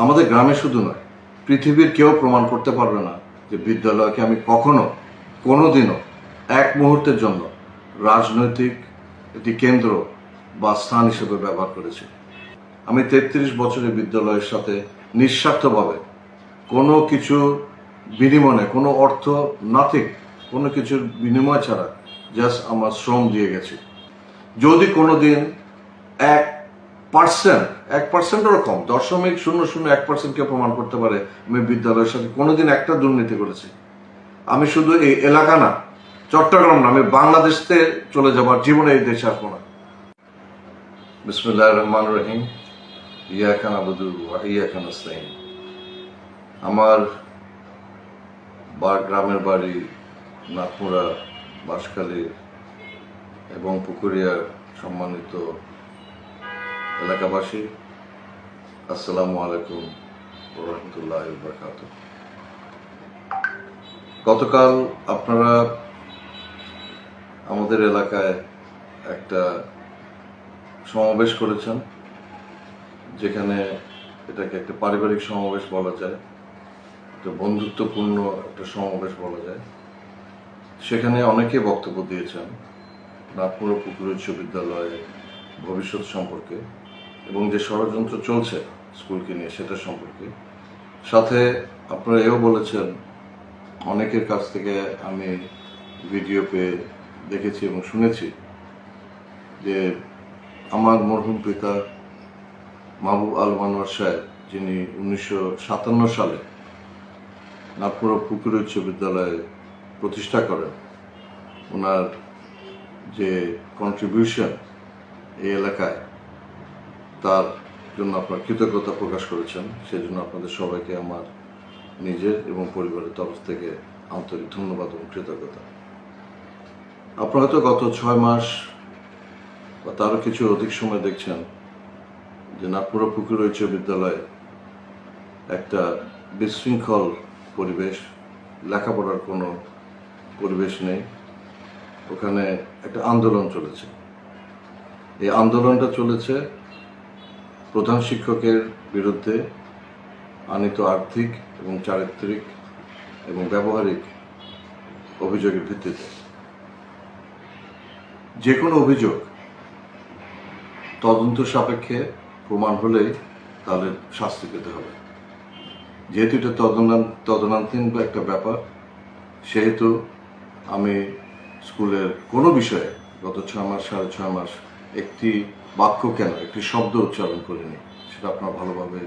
আমাদের গ্রামে শুধু নয়, পৃথিবীর কেউ প্রমাণ করতে পারবে না যে বিদ্যালয়কে আমি কখনো কোনোদিনও এক মুহূর্তের জন্য রাজনৈতিক একটি কেন্দ্র বা স্থান হিসেবে ব্যবহার করেছি। আমি 33 বছরের বিদ্যালয়ের সাথে নিঃস্বার্থভাবে কোনো কিছুর বিনিময়ে, কোনো অর্থ নাথিং, কোনো কিছুর বিনিময় ছাড়া জাস্ট আমার শ্রম দিয়ে গেছি। যদি কোনো দিন 1%-1%-এরও কম, 0.001%কে প্রমাণ করতে পারে আমি বিদ্যালয়ের সাথে কোনোদিন একটা দুর্নীতি করেছি, আমি শুধু এই এলাকা না, চট্টগ্রাম না, আমি বাংলাদেশতে চলে যাবার জীবনে এই দেশে আসবো না। বিসমিল্লাহির রহমানির রহিম। ইয়াকা নাবুদু ওয়া ইয়াকা নাস্তাইন। আমার গ্রামের বাড়ি নাথমুরা, বাঁশখালী এবং পুকুরিয়ার সম্মানিত এলাকাবাসী, আসসালামু আলাইকুম ওয়া রাহমাতুল্লাহি ওয়া বারাকাতুহু। গতকাল আপনারা আমাদের এলাকায় একটা সমাবেশ করেছেন, যেখানে এটাকে একটা পারিবারিক সমাবেশ বলা যায়, একটা বন্ধুত্বপূর্ণ একটা সমাবেশ বলা যায়। সেখানে অনেকে বক্তব্য দিয়েছেন নাথমুরা পুকুরিয়া উচ্চ বিদ্যালয়ের ভবিষ্যৎ সম্পর্কে এবং যে ষড়যন্ত্র চলছে স্কুলকে নিয়ে সেটা সম্পর্কে। সাথে আপনারা এও বলেছেন, অনেকের কাছ থেকে আমি ভিডিও পেয়ে দেখেছি এবং শুনেছি যে আমার মরহুম পিতা মাহবুব আল মানোয়ার সাহেব, যিনি 1957 সালে নাথমুরা পুকুরিয়া উচ্চ বিদ্যালয় প্রতিষ্ঠা করেন, ওনার যে কন্ট্রিবিউশন এই এলাকায়, তার জন্য আপনার কৃতজ্ঞতা প্রকাশ করেছেন। সেজন্য আপনাদের সবাইকে আমার নিজের এবং পরিবারের তরফ থেকে আন্তরিক ধন্যবাদ এবং কৃতজ্ঞতা। আপনারা তো গত 6 মাস বা তারও কিছু অধিক সময় দেখছেন যে নাথমুরা পুকুরিয়া উচ্চ বিদ্যালয়ে একটা বিশৃঙ্খল পরিবেশ, লেখাপড়ার কোনো পরিবেশ নেই। ওখানে একটা আন্দোলন চলেছে। এই আন্দোলনটা চলেছে প্রধান শিক্ষকের বিরুদ্ধে আনীত আর্থিক এবং চারিত্রিক এবং ব্যবহারিক অভিযোগের ভিত্তিতে। যে কোনো অভিযোগ তদন্ত সাপেক্ষে প্রমাণ হলেই তাহলে শাস্তি পেতে হবে। যেহেতু এটা তদন্তাধীন একটা ব্যাপার, সেহেতু আমি স্কুলের কোনো বিষয়ে গত 6 মাস, 6.5 মাস একটি বাক্য কেন, একটি শব্দ উচ্চারণ করিনি, সেটা আপনারা ভালোভাবে